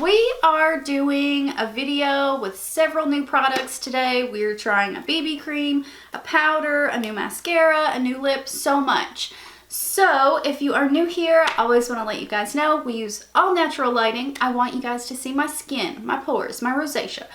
We are doing a video with several new products today. We're trying a BB cream, a powder, a new mascara, a new lip, so much. So if you are new here, I always want to let you guys know we use all natural lighting. I want you guys to see my skin, my pores, my rosacea,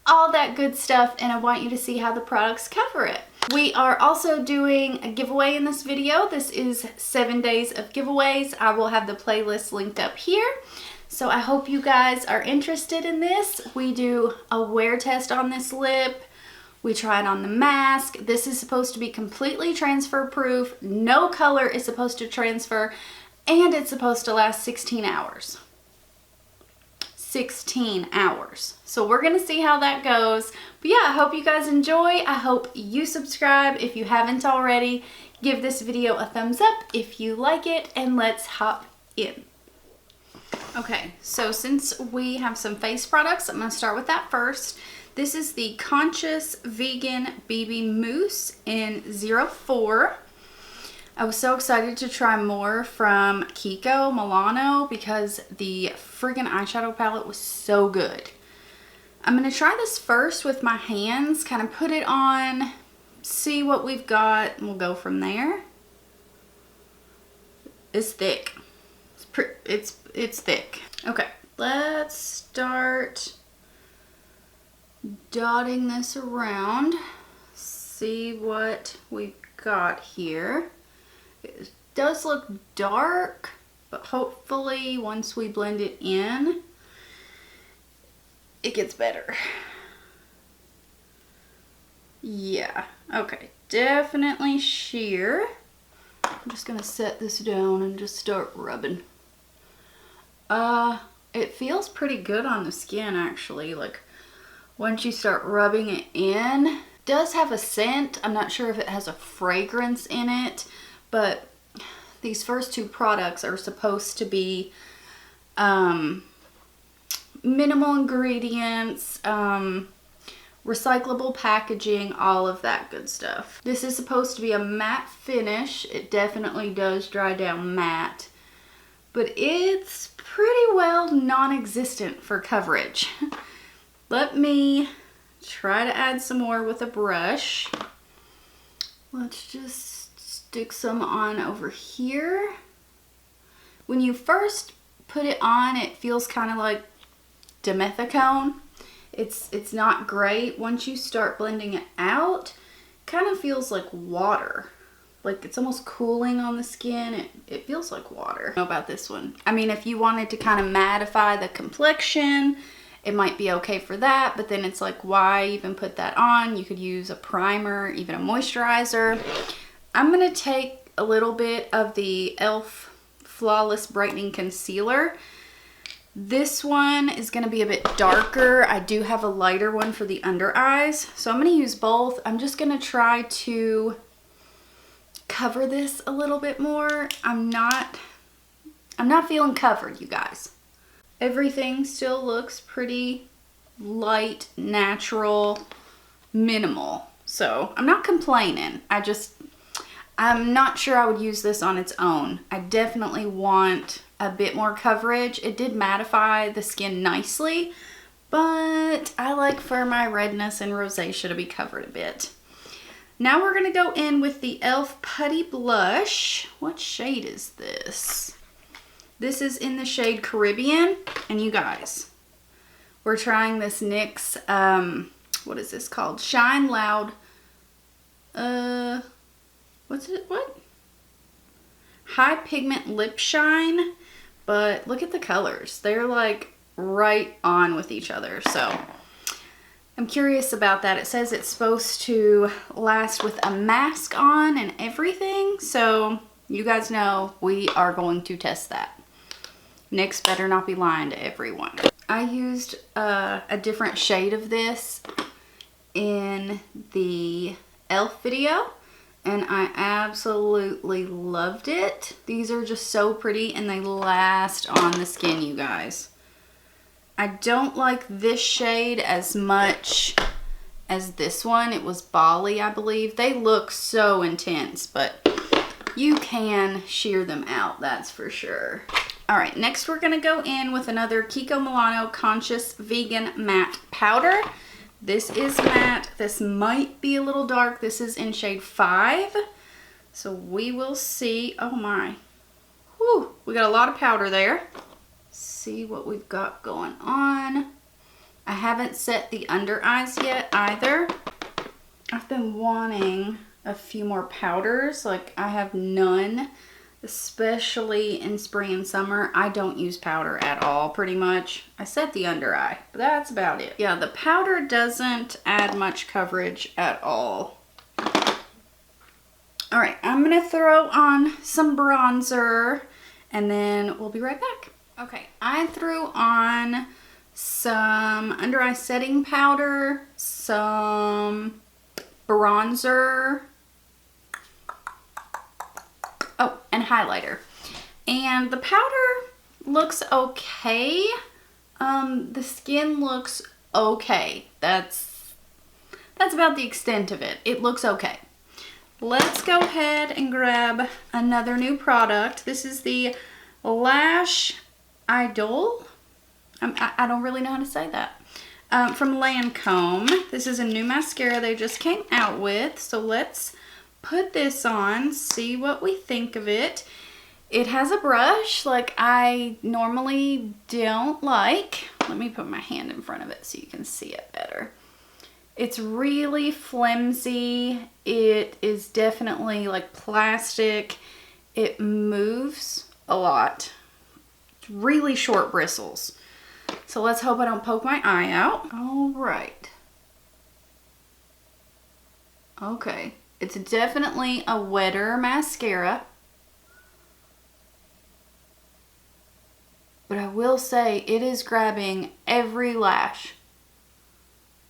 all that good stuff, and I want you to see how the products cover it. We are also doing a giveaway in this video. This is 7 days of giveaways. I will have the playlist linked up here. So I hope you guys are interested in this. We do a wear test on this lip. We try it on the mask. This is supposed to be completely transfer proof. No color is supposed to transfer, and it's supposed to last 16 hours. 16 hours. So we're gonna see how that goes. But yeah, I hope you guys enjoy. I hope you subscribe if you haven't already. Give this video a thumbs up if you like it, and let's hop in. Okay, so since we have some face products, I'm gonna start with that first. This is the Conscious Vegan BB Mousse in 04. I was so excited to try more from Kiko Milano because the friggin' eyeshadow palette was so good. I'm gonna try this first with my hands, kind of put it on, see what we've got, and we'll go from there. It's thick. It's thick. Okay, let's start dotting this around. See what we've got here. It does look dark, but hopefully once we blend it in, it gets better. Yeah, okay, definitely sheer. I'm just gonna set this down and just start rubbing. It feels pretty good on the skin actually. Like once you start rubbing it in, it does have a scent. I'm not sure if it has a fragrance in it, but these first two products are supposed to be minimal ingredients, recyclable packaging, all of that good stuff. This is supposed to be a matte finish. It definitely does dry down matte, but it's pretty well non-existent for coverage. Let me try to add some more with a brush. Let's just stick some on over here. When you first put it on, it feels kind of like dimethicone. It's not great. Once you start blending it out, it kind of feels like water. Like it's almost cooling on the skin. It feels like water. I don't know about this one. I mean, if you wanted to kind of mattify the complexion, it might be okay for that, but then it's like, why even put that on? You could use a primer, even a moisturizer. I'm gonna take a little bit of the e.l.f. Flawless Brightening Concealer. This one is gonna be a bit darker. I do have a lighter one for the under eyes, so I'm gonna use both. I'm just gonna try to cover this a little bit more. I'm not feeling covered, you guys. Everything still looks pretty light, natural, minimal. So I'm not complaining. I'm not sure I would use this on its own. I definitely want a bit more coverage. It did mattify the skin nicely, but I like for my redness and rosacea to be covered a bit. Now we're gonna go in with the e.l.f. Putty Blush. What shade is this? This is in the shade Caribbean, and you guys, we're trying this NYX, what is this called? Shine Loud, what's it, what? High Pigment Lip Shine, but look at the colors. They're like right on with each other, so I'm curious about that. It says it's supposed to last with a mask on and everything, so you guys know we are going to test that. NYX better not be lying to everyone. I used a different shade of this in the e.l.f. video, and I absolutely loved it. These are just so pretty, and they last on the skin, you guys. I don't like this shade as much as this one. It was Bali, I believe. They look so intense, but you can sheer them out, that's for sure. All right, next we're gonna go in with another Kiko Milano Conscious Vegan Matte Powder. This is matte. This might be a little dark. This is in shade 5. So we will see. Oh my. Whew, we got a lot of powder there. See what we've got going on. I haven't set the under eyes yet either. I've been wanting a few more powders. Like, I have none, especially in spring and summer. I don't use powder at all, pretty much. I set the under eye, but that's about it. Yeah, the powder doesn't add much coverage at all. All right, I'm gonna throw on some bronzer and then we'll be right back. Okay, I threw on some under eye setting powder, some bronzer, oh, and highlighter. And the powder looks okay. The skin looks okay. That's about the extent of it. It looks okay. Let's go ahead and grab another new product. This is the Lash Idole. I don't really know how to say that. From Lancome. This is a new mascara they just came out with. So let's put this on, see what we think of it. It has a brush like I normally don't like. Let me put my hand in front of it so you can see it better. It's really flimsy. It is definitely like plastic. It moves a lot. It's really short bristles. So let's hope I don't poke my eye out. All right. Okay. It's definitely a wetter mascara. But I will say it is grabbing every lash.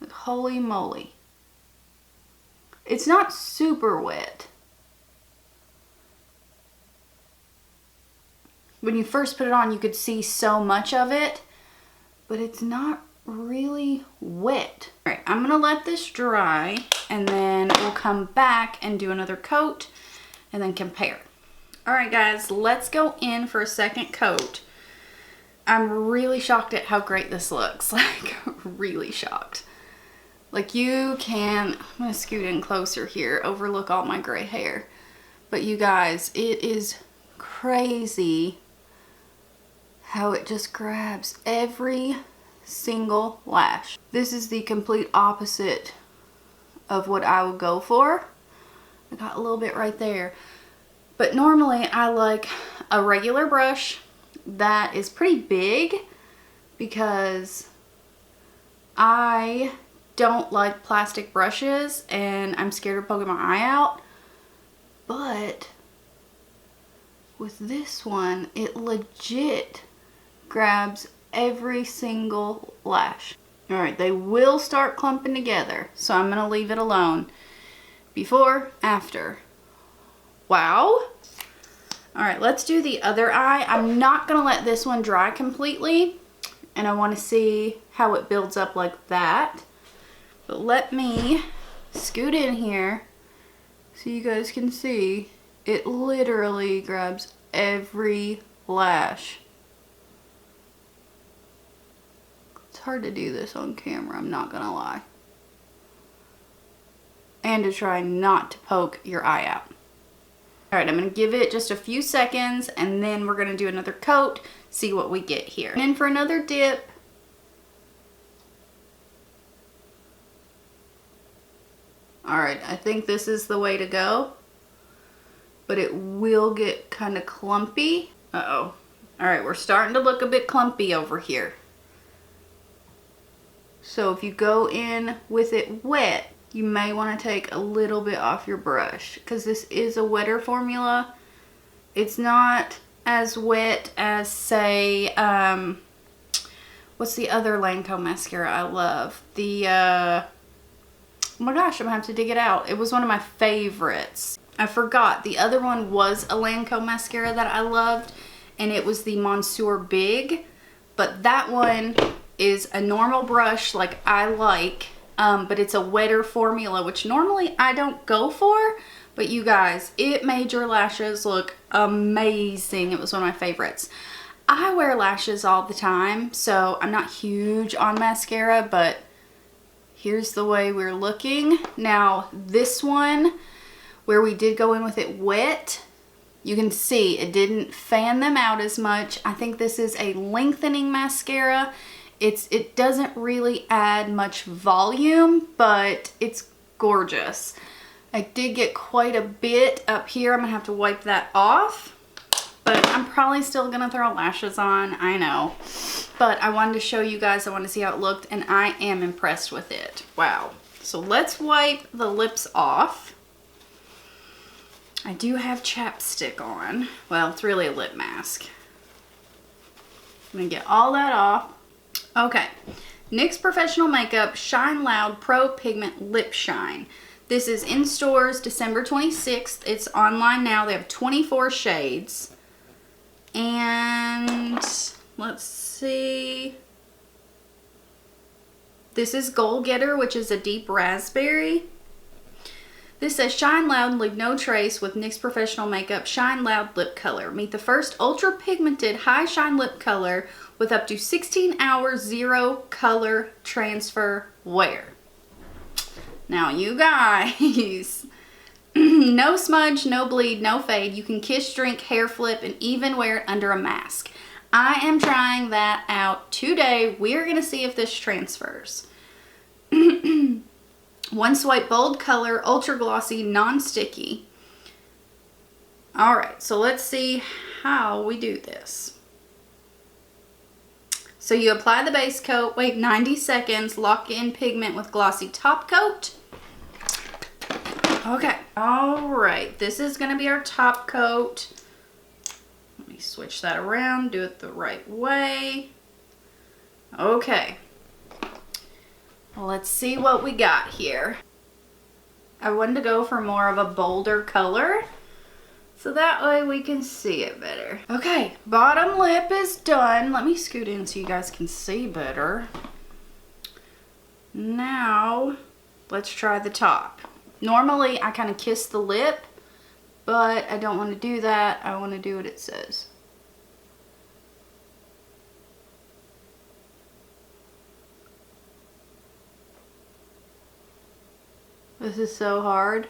Holy moly. It's not super wet. When you first put it on, you could see so much of it, but it's not really wet. All right, I'm gonna let this dry and then we'll come back and do another coat and then compare. All right, guys, let's go in for a second coat. I'm really shocked at how great this looks. Like, really shocked. Like, you can, I'm gonna scoot in closer here, overlook all my gray hair. But you guys, it is crazy how it just grabs every single lash. This is the complete opposite of what I would go for. I got a little bit right there. But normally I like a regular brush that is pretty big because I don't like plastic brushes and I'm scared of poking my eye out. But with this one, it legit grabs every single lash. All right, they will start clumping together, so I'm gonna leave it alone. Before, after. Wow. All right, let's do the other eye. I'm not gonna let this one dry completely, and I wanna see how it builds up like that. But let me scoot in here so you guys can see. It literally grabs every lash. It's hard to do this on camera, I'm not gonna lie. And to try not to poke your eye out. All right, I'm gonna give it just a few seconds and then we're gonna do another coat, see what we get here. And in for another dip. All right, I think this is the way to go, but it will get kind of clumpy. Uh-oh. All right, we're starting to look a bit clumpy over here. So if you go in with it wet, you may want to take a little bit off your brush because this is a wetter formula. It's not as wet as, say, what's the other Lancome mascara I love? The, oh my gosh, I'm gonna have to dig it out. It was one of my favorites. I forgot. The other one was a Lancome mascara that I loved, and it was the Monsieur Big. But that one is a normal brush like I like, but it's a wetter formula, which normally I don't go for. But you guys, it made your lashes look amazing. It was one of my favorites. I wear lashes all the time, so I'm not huge on mascara, but here's the way we're looking. Now, this one, where we did go in with it wet, you can see it didn't fan them out as much. I think this is a lengthening mascara. It doesn't really add much volume, but it's gorgeous. I did get quite a bit up here. I'm gonna have to wipe that off, but I'm probably still gonna throw lashes on, I know. But I wanted to show you guys, I wanted to see how it looked, and I am impressed with it. Wow. So let's wipe the lips off. I do have chapstick on. Well, it's really a lip mask. I'm gonna get all that off. Okay, NYX Professional Makeup Shine Loud Pro Pigment Lip Shine. This is in stores December 26th. It's online now. They have 24 shades. And let's see. This is Goal Getter, which is a deep raspberry. This says Shine Loud, leave no trace with NYX Professional Makeup Shine Loud Lip Color. Meet the first ultra pigmented high shine lip color with up to 16 hours zero color transfer wear. Now you guys, no smudge, no bleed, no fade. You can kiss, drink, hair flip, and even wear it under a mask. I am trying that out today. We're gonna see if this transfers. One swipe bold color, ultra glossy, non-sticky. All right, so let's see how we do this. So you apply the base coat, wait 90 seconds, lock in pigment with glossy top coat. Okay, all right, this is gonna be our top coat. Let me switch that around, do it the right way. Okay. Well, let's see what we got here. I wanted to go for more of a bolder color, so that way we can see it better. Okay, bottom lip is done. Let me scoot in so you guys can see better. Now, let's try the top. Normally, I kind of kiss the lip, but I don't want to do that. I want to do what it says. This is so hard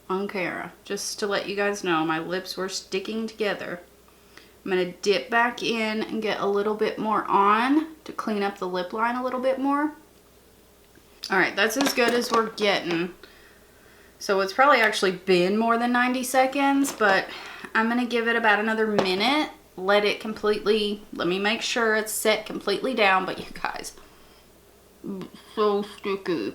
on camera. Just to let you guys know, my lips were sticking together. I'm going to dip back in and get a little bit more on to clean up the lip line a little bit more. Alright, that's as good as we're getting. So it's probably actually been more than 90 seconds, but I'm going to give it about another minute. Let it completely, let me make sure it's set completely down, but you guys, so sticky.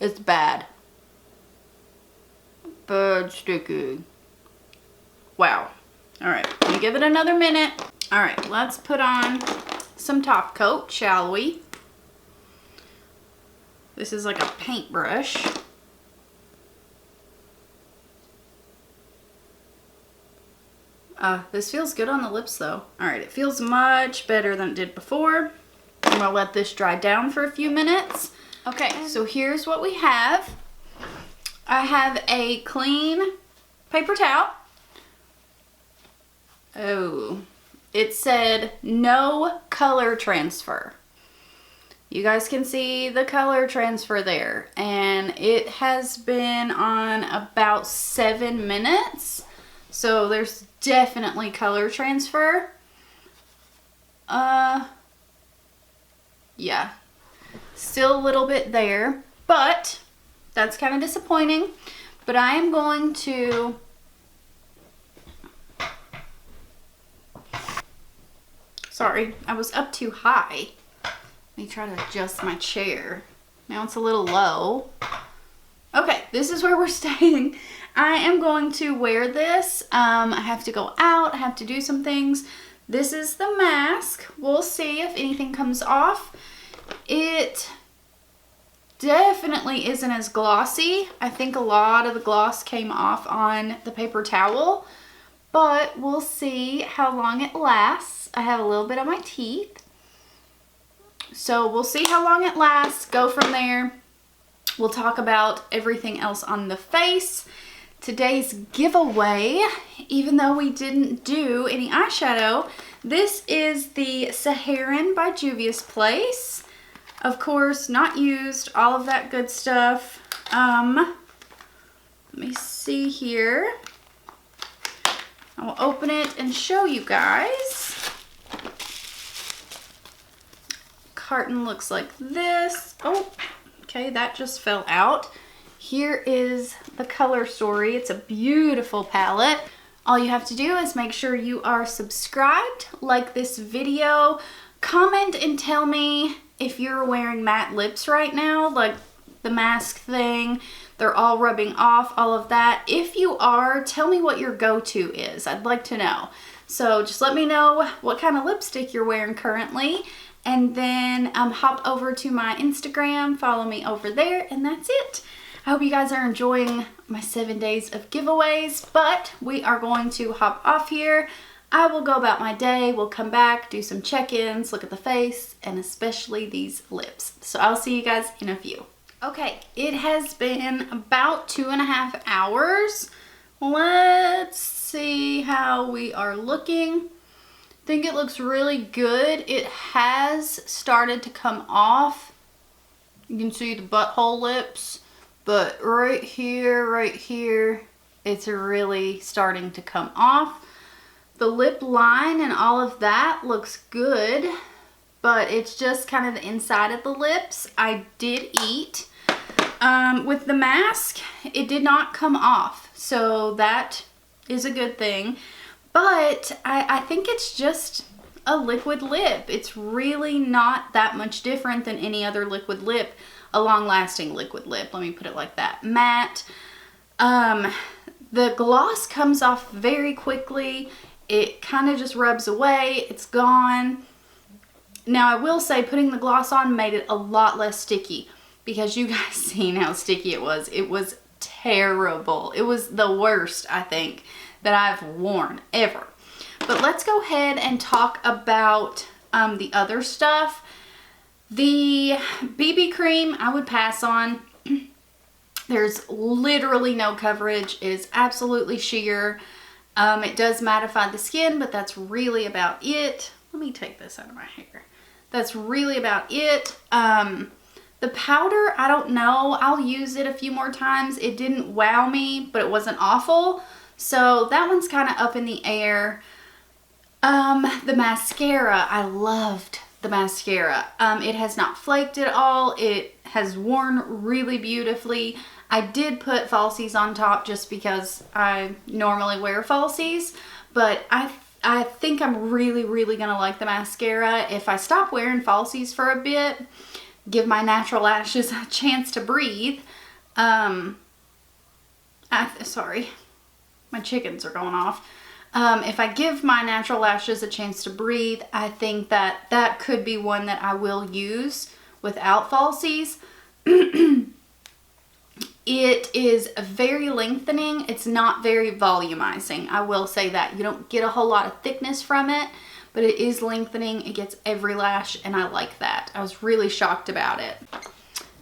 It's bad. Bad sticky. Wow. Alright, let me give it another minute. Alright, let's put on some top coat, shall we? This is like a paintbrush. This feels good on the lips though. Alright, it feels much better than it did before. I'm gonna let this dry down for a few minutes. Okay, so here's what we have. I have a clean paper towel. Oh, it said no color transfer. You guys can see the color transfer there, and it has been on about 7 minutes. So there's definitely color transfer. Yeah. Still a little bit there, but that's kind of disappointing. But I am going to sorry, I was up too high. Let me try to adjust my chair. Now it's a little low. Okay, this is where we're staying. I am going to wear this. I have to go out. I have to do some things. This is the mask. We'll see if anything comes off. It definitely isn't as glossy. I think a lot of the gloss came off on the paper towel, but we'll see how long it lasts. I have a little bit on my teeth, so we'll see how long it lasts, go from there. We'll talk about everything else on the face. Today's giveaway, even though we didn't do any eyeshadow, this is the Saharan by Juvia's Place. Of course, not used, all of that good stuff. Let me see here. I will open it and show you guys. Carton looks like this. Oh, okay, that just fell out. Here is the color story. It's a beautiful palette. All you have to do is make sure you are subscribed, like this video, comment and tell me if you're wearing matte lips right now, like the mask thing. They're all rubbing off, all of that. If you are, tell me what your go-to is. I'd like to know. So just let me know what kind of lipstick you're wearing currently. And then hop over to my Instagram, follow me over there, and that's it. I hope you guys are enjoying my 7 days of giveaways, but we are going to hop off here. I will go about my day, we'll come back, do some check-ins, look at the face, and especially these lips. So I'll see you guys in a few. Okay, it has been about 2.5 hours. Let's see how we are looking. I think it looks really good. It has started to come off. You can see the butthole lips, but right here, it's really starting to come off. The lip line and all of that looks good, but it's just kind of the inside of the lips. I did eat. With the mask, it did not come off, so that is a good thing. But I think it's just a liquid lip. It's really not that much different than any other liquid lip, a long-lasting liquid lip. Let me put it like that. Matte. The gloss comes off very quickly. It kind of just rubs away. It's gone. Now, I will say putting the gloss on made it a lot less sticky because you guys seen how sticky it was. It was terrible. It was the worst, I think, that I've worn ever. But let's go ahead and talk about the other stuff. The BB cream I would pass on. There's literally no coverage. It is absolutely sheer. It does mattify the skin, but that's really about it. Let me take this out of my hair. That's really about it. The powder, I don't know. I'll use it a few more times. It didn't wow me, but it wasn't awful. So that one's kind of up in the air. The mascara, I loved the mascara. It has not flaked at all. It has worn really beautifully. I did put falsies on top just because I normally wear falsies, but I think I'm really gonna like the mascara. If I stop wearing falsies for a bit, give my natural lashes a chance to breathe. Sorry. My chickens are going off. If I give my natural lashes a chance to breathe, I think that could be one that I will use without falsies. It is very lengthening. It's not very volumizing. I will say that. You don't get a whole lot of thickness from it, but it is lengthening. It gets every lash, and I like that. I was really shocked about it.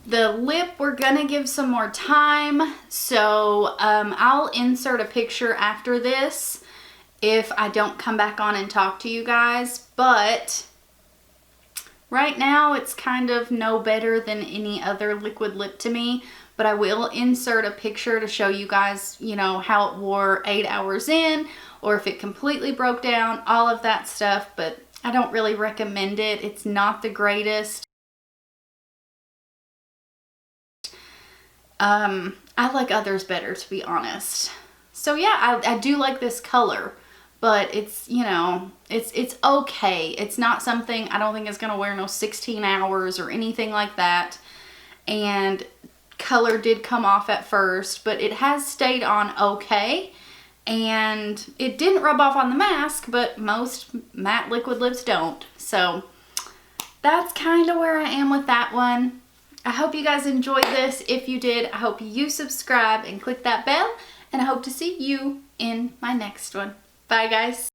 The lip, we're gonna give some more time, so I'll insert a picture after this if I don't come back on and talk to you guys, but right now it's kind of no better than any other liquid lip to me, but I will insert a picture to show you guys, you know, how it wore 8 hours in, or if it completely broke down, all of that stuff, but I don't really recommend it. It's not the greatest. I like others better, to be honest. So yeah, I do like this color, but it's, you know, it's okay. It's not something I don't think it's gonna wear no 16 hours or anything like that. And color did come off at first, but it has stayed on okay. And it didn't rub off on the mask, but most matte liquid lips don't. So that's kind of where I am with that one. I hope you guys enjoyed this. If you did, I hope you subscribe and click that bell, and I hope to see you in my next one. Bye guys.